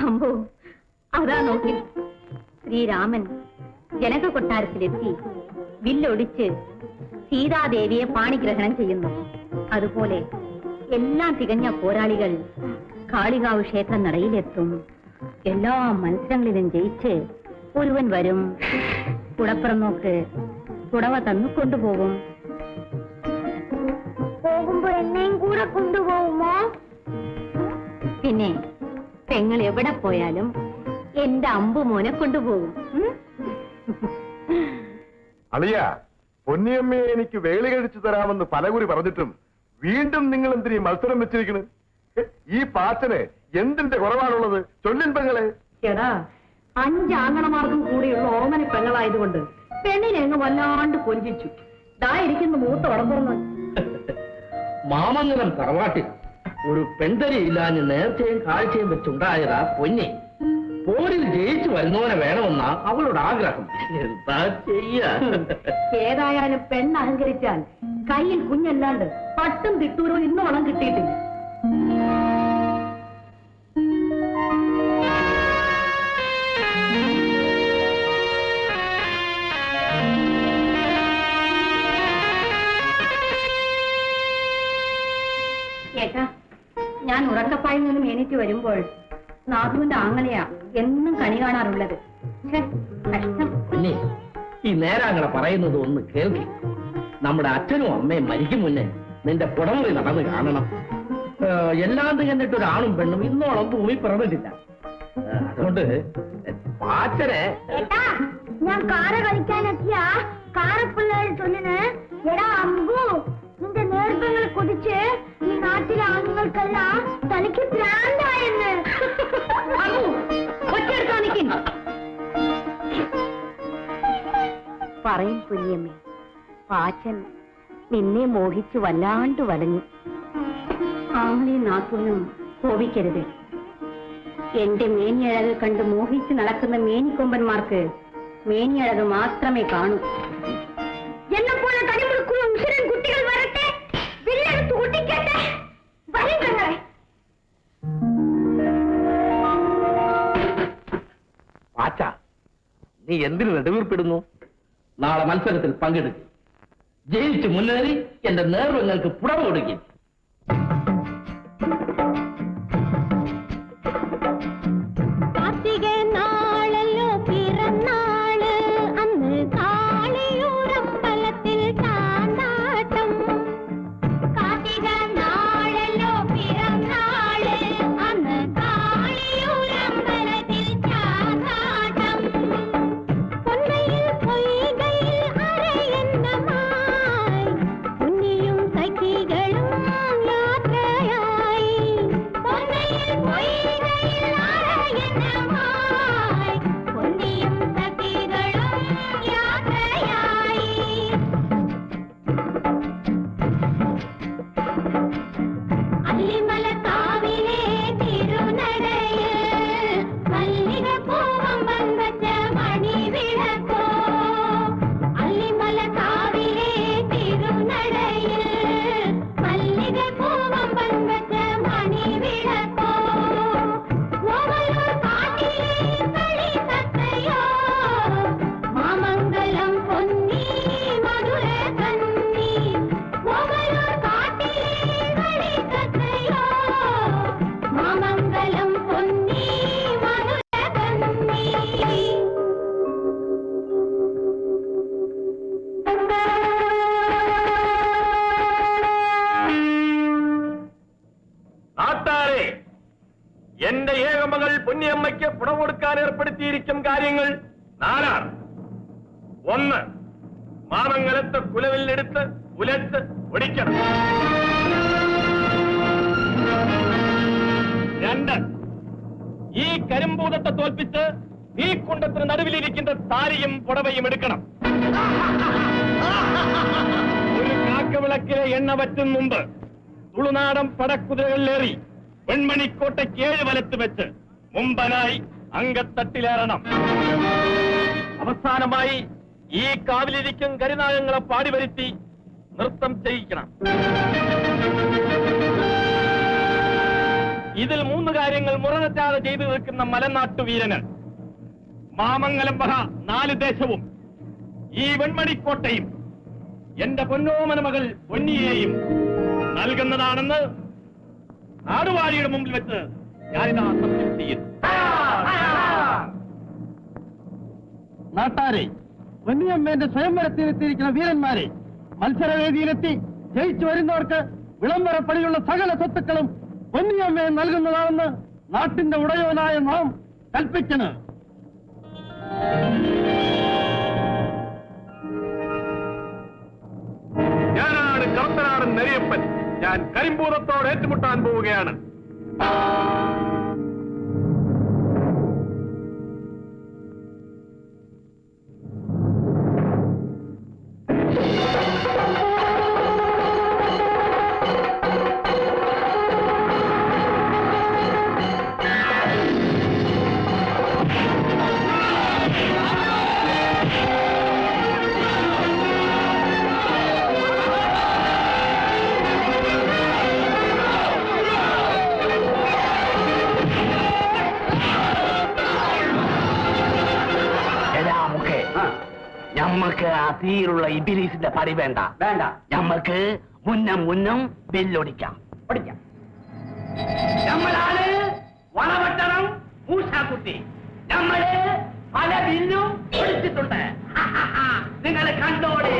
അമ്പോ അതാ നോക്കി ശ്രീരാമൻ ജനക കൊട്ടാരത്തിലെത്തി വില്ലൊടിച്ച് സീതാദേവിയെ പാണിഗ്രഹണം ചെയ്യുന്നു. അതുപോലെ എല്ലാം തികഞ്ഞ പോരാളികൾ കാളികാവ് ക്ഷേത്ര നടയിലെത്തും. എല്ലാ മത്സരങ്ങളിലും ജയിച്ച് ഒരുവൻ വരും. കുടപ്പുറം നോക്ക് പുടവ തന്നു കൊണ്ടുപോകും. പോകുമ്പോ എന്നെയും കൂടെ കൊണ്ടുപോകുമോ? പിന്നെ പെങ്ങൾ എവിടെ പോയാലും എന്റെ അമ്പുമോനെ കൊണ്ടുപോകും. അളിയ, പൊന്നിയമ്മയെ എനിക്ക് വേളി കഴിച്ചു തരാമെന്ന് പലകുറി പറഞ്ഞിട്ടും വീണ്ടും നിങ്ങൾ എന്തിനീ മത്സരം വെച്ചിരിക്കുന്നു? ഈ പാച്ചന് എന്തിന്റെ കുറവാണുള്ളത്? ചൊല്ലിൻ പെങ്ങളെ. എടാ, 5 ആങ്ങളമാർക്കും കൂടിയുള്ള ഓമന പെങ്ങളായതുകൊണ്ട് പെണ്ണിനെ അങ്ങ് വല്ലാണ്ട് കൊഞ്ചിച്ചു. ഇരിക്കുന്നു മൂത്ത ഉടമ്പുറന്ന്. മാമംഗലം തറവാട്ടിൽ ഒരു പെൺതരിയില്ലാഞ്ഞ് നേർച്ചയും കാഴ്ചയും വെച്ചുണ്ടായതാ പൊന്നെ. പോരിൽ ജയിച്ചു വരുന്നവനെ വേണമെന്നാ അവളുടെ ആഗ്രഹം. എന്താ ചെയ്യാ? ഏതായാലും പെണ്ണ് അഹങ്കരിച്ചാൽ കയ്യിൽ കുഞ്ഞല്ലാണ്ട് പട്ടും തിട്ടൂരോ ഇന്നോളം കിട്ടിയിട്ടില്ല. ഏട്ടാ, ഞാൻ ഉറക്കപ്പായിൽ നിന്നും എണീറ്റ് വരുമ്പോൾ നാഥുവിന്റെ ആങ്ങളെയാ എന്നും കണി കാണാറുള്ളത്. കഷ്ടം. പിന്നെ ഈ നേരാങ്ങളെ പറയുന്നത് ഒന്ന് കേൾക്കി. നമ്മുടെ അച്ഛനും അമ്മയും മരിക്കും മുന്നേ നിന്റെ പുടമുറി നടന്ന് കാണണം. എല്ലാം തികഞ്ഞിട്ട് ഒരാണും പെണ്ണും ഇന്നോളം ഭൂമി പിറന്നിട്ടില്ല. അതുകൊണ്ട് പാച്ചനെ ഞാൻ കാര കളിക്കാനെത്തിയ കാരപ്പിള്ളേർ ചൊല്ലിന് എടാ അമ്പു, നിന്റെ നേർപ്പങ്ങളെ കുതിച്ച് ഈ നാട്ടിലെ ആണുങ്ങൾക്കെല്ലാം തനിക്ക് ഭ്രാന്തായെന്ന്. പറയും പുലിയമ്മേ, പാച്ചൻ നിന്നെ മോഹിച്ചു വല്ലാണ്ട് വലഞ്ഞു. ആങ്ങളെയും നാത്തൂനും കോപിക്കരുത്. എന്റെ മേനിയഴക് കണ്ട് മോഹിച്ച് നടക്കുന്ന മേനിക്കൊമ്പന്മാർക്ക് മേനിയഴക് മാത്രമേ കാണൂ. എന്നെപ്പോലെ തടിമുടുക്കുന്ന ഉശിരൻ കുട്ടികൾ വരട്ടെ, വില്ലെടുത്ത് കുട്ടിക്കട്ടെ. വരും പെങ്ങളെ. പാച്ച, നീ എന്തിനു നെടുവീർപ്പിടുന്നു? നാളെ മത്സരത്തിൽ പങ്കെടുക്കും. ജയിച്ചു മുന്നേറി എന്റെ നേർവങ്ങൾക്ക് പുടവ കൊടുക്കും. എന്റെ ഏകമകൾ പൊന്നിയമ്മയ്ക്ക് പുടവ കൊടുക്കാൻ ഏർപ്പെടുത്തിയിരിക്കും കാര്യങ്ങൾ 4. 1. മാമംഗലത്തെ കുലവില്ലെടുത്ത് ഉലച്ച് ഒടിക്കണം. 2. ഈ കരിമ്പൂതത്തെ തോൽപ്പിച്ച് ഈ കുണ്ടത്തിന് നടുവിലിരിക്കുന്ന താലിയും പുടവയും എടുക്കണം. ഒരു കാക്കവിളക്കിലെ എണ്ണ വറ്റും മുമ്പ് തുളുനാടൻ പടക്കുതിരകളിലേറി വെൺമണിക്കോട്ടയ്ക്ക് 7 വലത്ത് വെച്ച് മുമ്പനായി അങ്കത്തട്ടിലേറണം. അവസാനമായി ഈ കാവിലിരിക്കും കരിനാഗങ്ങളെ പാടിവരുത്തി നൃത്തം ചെയ്യിക്കണം. ഇതിൽ 3 കാര്യങ്ങൾ മുറതെറ്റാതെ ചെയ്തു നിൽക്കുന്ന മലനാട്ടുവീരന് മാമംഗലം വക 4 ദേശവും ഈ വെൺമണിക്കോട്ടയും എന്റെ പൊന്നോമന മകൾ പൊന്നിയെയും നൽകുന്നതാണെന്ന് നാടുവാഴിയുടെ മുമ്പിൽ വെച്ച് ഞാനിതാ സത്യം ചെയ്യുന്നു. നാട്ടാരെ, പൊന്നിയമ്മേന്റെ സ്വയംവരത്തിലെത്തിയിരിക്കുന്ന വീരന്മാരെ, മത്സരവേദിയിലെത്തി ജയിച്ചു വരുന്നവർക്ക് വിളംബരപ്പടിയുള്ള സകല സ്വത്തുക്കളും പൊന്നിയമ്മയെ നൽകുന്നതാണെന്ന് നാട്ടിന്റെ ഉടയവനായ നാം കൽപ്പിക്കണം. ഞാനാണ് കർത്തനാടൻ നരിയപ്പൻ. ഞാൻ കരിമ്പൂതത്തോട് ഏറ്റുമുട്ടാൻ പോവുകയാണ്. ഞമ്മക്ക് ആ തീയിലുള്ള ഇബിലീസിന്റെ പടി വേണ്ട. ഞമ്മക്ക് മുന്നം ബെല്ലൊടിക്കാം. നമ്മളാണ് വളവട്ടണം മൂശാക്കുട്ടി. നമ്മള് പല ബില്ലും ഒടിച്ചിട്ടുണ്ട്. നിങ്ങൾ കണ്ടോടെ.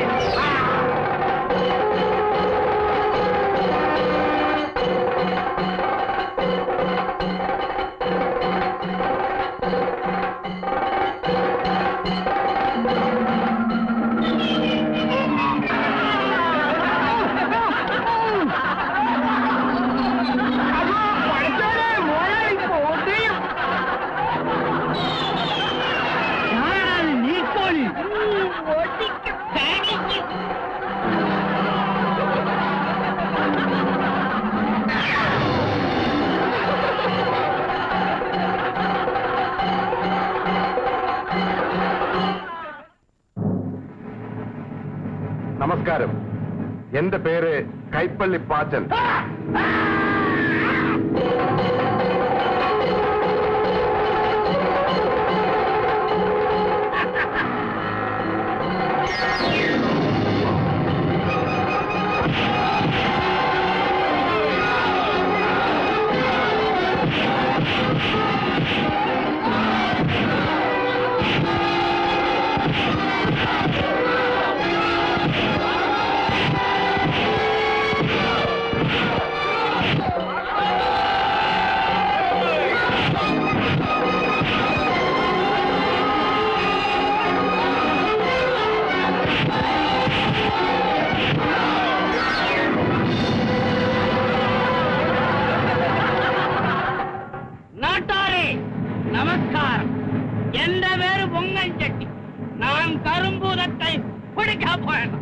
നമസ്കാരം. എന്റെ പേര് കൈപ്പള്ളി പാച്ചൻ. നമസ്കാരം. എന്റെ പേര് പൊങ്ങൻ ചെട്ടി. നാം കറുമ്പൂതത്തെ പിടിക്കാൻ പോയത്.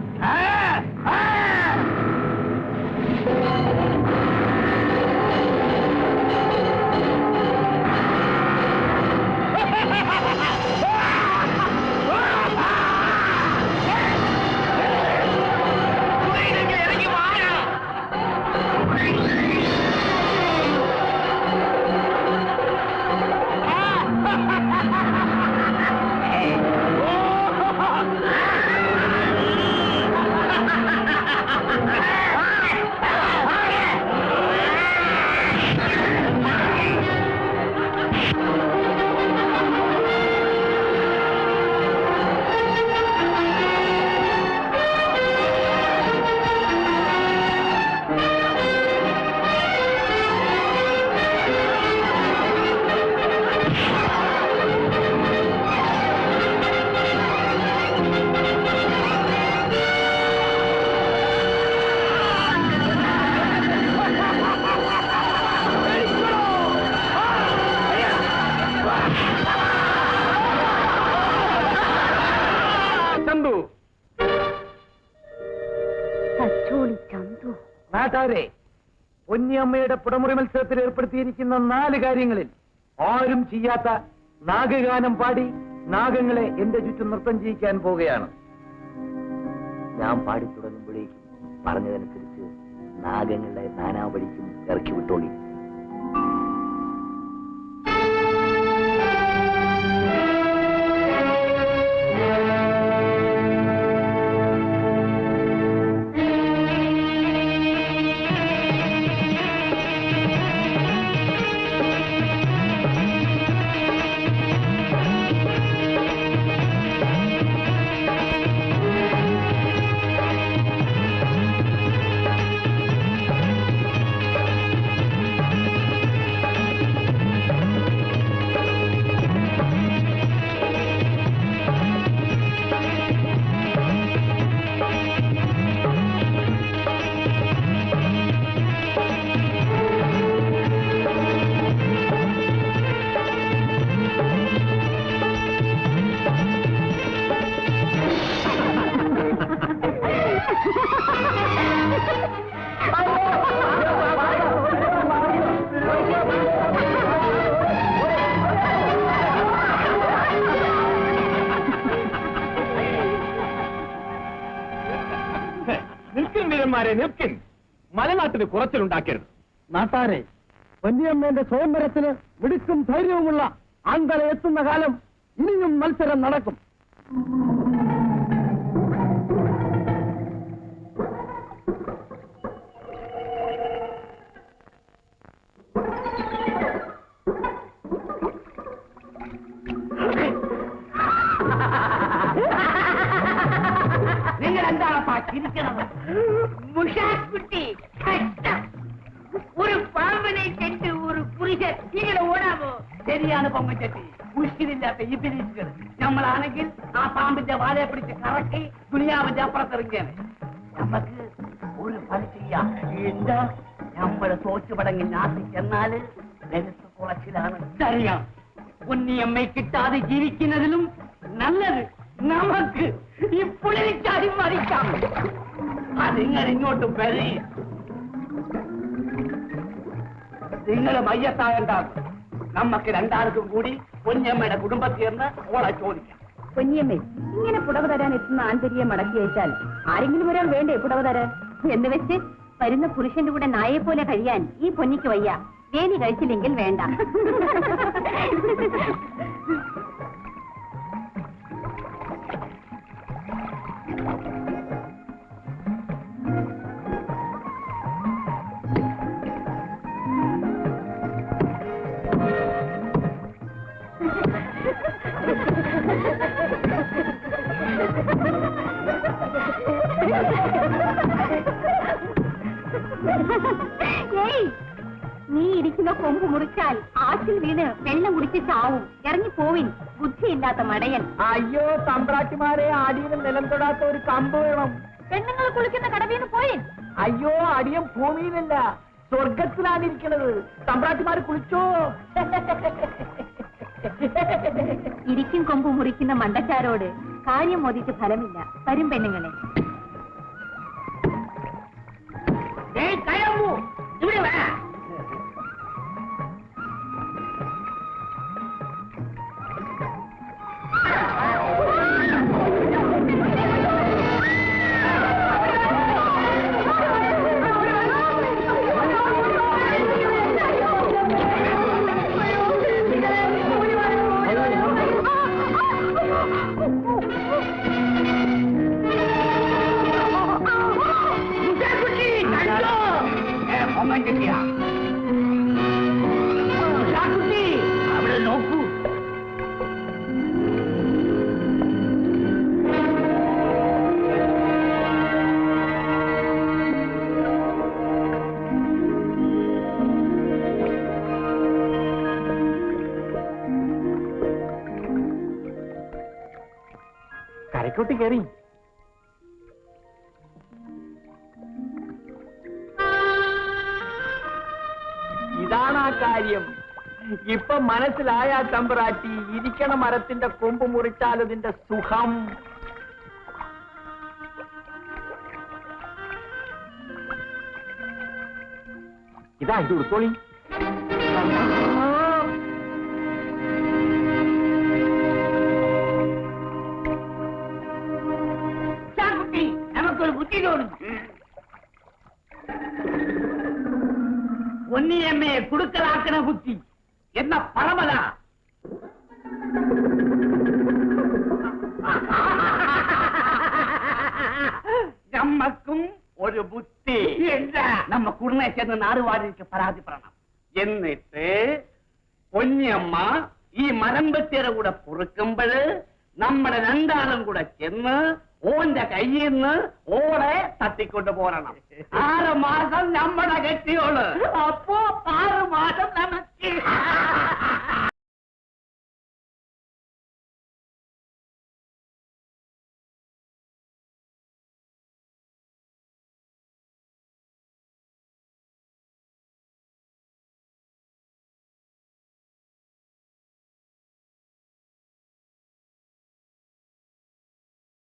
നാട്ടാരെ, പൊന്നിയമ്മയുടെ പുടമുറി മത്സരത്തിൽ ഏർപ്പെടുത്തിയിരിക്കുന്ന 4 കാര്യങ്ങളിൽ ആരും ചെയ്യാത്ത നാഗഗാനം പാടി നാഗങ്ങളെ എന്റെ ചുറ്റും നൃത്തം ചെയ്യിക്കാൻ പോവുകയാണ്. ഞാൻ പാടി തുടങ്ങുമ്പോഴേക്കും പറഞ്ഞതനുസരിച്ച് നാഗങ്ങളെ നാനാവഴിക്കും ഇറക്കി വിട്ടോളി. തമ്പ്രാട്ടിമാരെ നിൽക്കിൻ. മലനാട്ടിന് കുറച്ചിലുണ്ടാക്കരുത്. നാട്ടാരെ, പൊന്നിയമ്മേന്റെ സ്വയംവരത്തിന് മിടുക്കും ധൈര്യവുമുള്ള ആന്തല എത്തുന്ന കാലം ഇനിയും മത്സരം നടക്കും. നിങ്ങൾ എന്താ ചിരിക്കണത്? മുഷാക്കുട്ടി, ഒരു പാമ്പനെ കെട്ട് ഒരു പുരുഷൻ ഇങ്ങനെ ഓടാമോ? ശരിയാണ് പൊങ്ങച്ചട്ടി. മുഷ്കിലില്ലാത്ത ഈ പിരീസുകൾ നമ്മളാണെങ്കിൽ ആ പാമ്പിന്റെ വാലയെ പിടിച്ച് കറക്കി ദുനിയാവിന്റെ അപ്പുറത്തെറിഞ്ഞാണ്. നമുക്ക് ഒരു പണി ചെയ്യാം. എന്താ? നമ്മള് തോറ്റുപടങ്ങി നാട്ടിൽ ചെന്നാല് നെരുത്ത് കുളച്ചിലാണ്. അറിയാം, പൊന്നിയമ്മയെ കിട്ടാതെ ജീവിക്കുന്നതിലും നല്ലത് നമുക്ക് ഈ പുള്ളിച്ചാടി മറിക്കാം. അതിങ്ങനെ ഇങ്ങോട്ട് വരി. നിങ്ങൾ മയ്യത്തായുണ്ടാകും. നമുക്ക് രണ്ടാൾക്കും കൂടി പൊന്നിയമ്മയുടെ കുടുംബത്തിൽ നിന്ന് ഓളെ ചോദിക്കാം. പൊന്നിയമ്മേ, ഇങ്ങനെ പുടവ തരാൻ എത്തുന്ന ആന്തരിയെ മടക്കി അയച്ചാൽ ആരെങ്കിലും ഒരാൾ വേണ്ടേ പുടവ തരാൻ? എന്ന് വെച്ച് വരുന്ന പുരുഷന്റെ കൂടെ നായെ പോലെ കഴിയാൻ ഈ പൊന്നിക്ക് വയ്യ. വേലി കഴിച്ചില്ലെങ്കിൽ വേണ്ട. നീ ഇരിക്കുന്ന കൊമ്പ് മുറിച്ചാൽ ആറ്റിൽ വീണ് വെള്ളം കുടിച്ച് ചാവും. ഇറങ്ങി പോവിൻ, ബുദ്ധിയില്ലാത്ത മടയൻ. അയ്യോ തമ്പ്രാട്ടിമാരെ, അടിയിൽ നിലം തൊടാത്ത ഒരു കമ്പ് വേണം. പെണ്ണുങ്ങൾ കുളിക്കുന്ന കടവീന്ന് പോയിൻ. അയ്യോ, അടിയം ഭൂമിയിലല്ല, സ്വർഗത്തിലാണ് ഇരിക്കുന്നത്. തമ്പ്രാട്ടിമാര് കുളിച്ചോ? ഇരിക്കും കൊമ്പ് മുറിക്കുന്ന മണ്ടച്ചാരോട് കാര്യം മോദിച്ച് ഫലമില്ല. വരും പെണ്ണുങ്ങളെ. ഇവിടെ വാ. അവിടെ നോക്കൂ. കരക്കോട്ട് കയറി. ഇതാണ് ആ കാര്യം. ഇപ്പൊ മനസ്സിലായ തമ്പ്രാട്ടി, ഇരിക്കണ മരത്തിന്റെ കൊമ്പ് മുറിച്ചാൽ അതിന്റെ സുഖം. ഇതാ, ഇത് ഉടുത്തോളി. നമുക്കൊരു ബുദ്ധി തോന്നുന്നു. പൊന്നിയമ്മയെ കുടുക്കലാക്കണ ബുദ്ധി എന്ന പരമല. നമ്മക്കും ഒരു ബുദ്ധി. എന്താ? നമ്മ കുടുംബെ ചെന്ന് നാടുവാടിക്ക് പരാതിപ്പെടണം. എന്നിട്ട് പൊന്നിയമ്മ ഈ മരം വെട്ടിയുടെ കൂടെ പൊറുക്കുമ്പോഴ് നമ്മുടെ രണ്ടാളും കൂടെ ചെന്ന് ഓന്റെ കയ്യിൽ നിന്ന് ഓടെ തട്ടിക്കൊണ്ട് പോരണം. 6 മാസം നമ്മുടെ കെട്ടിയോള്. അപ്പോ 6 മാസം നമുക്ക്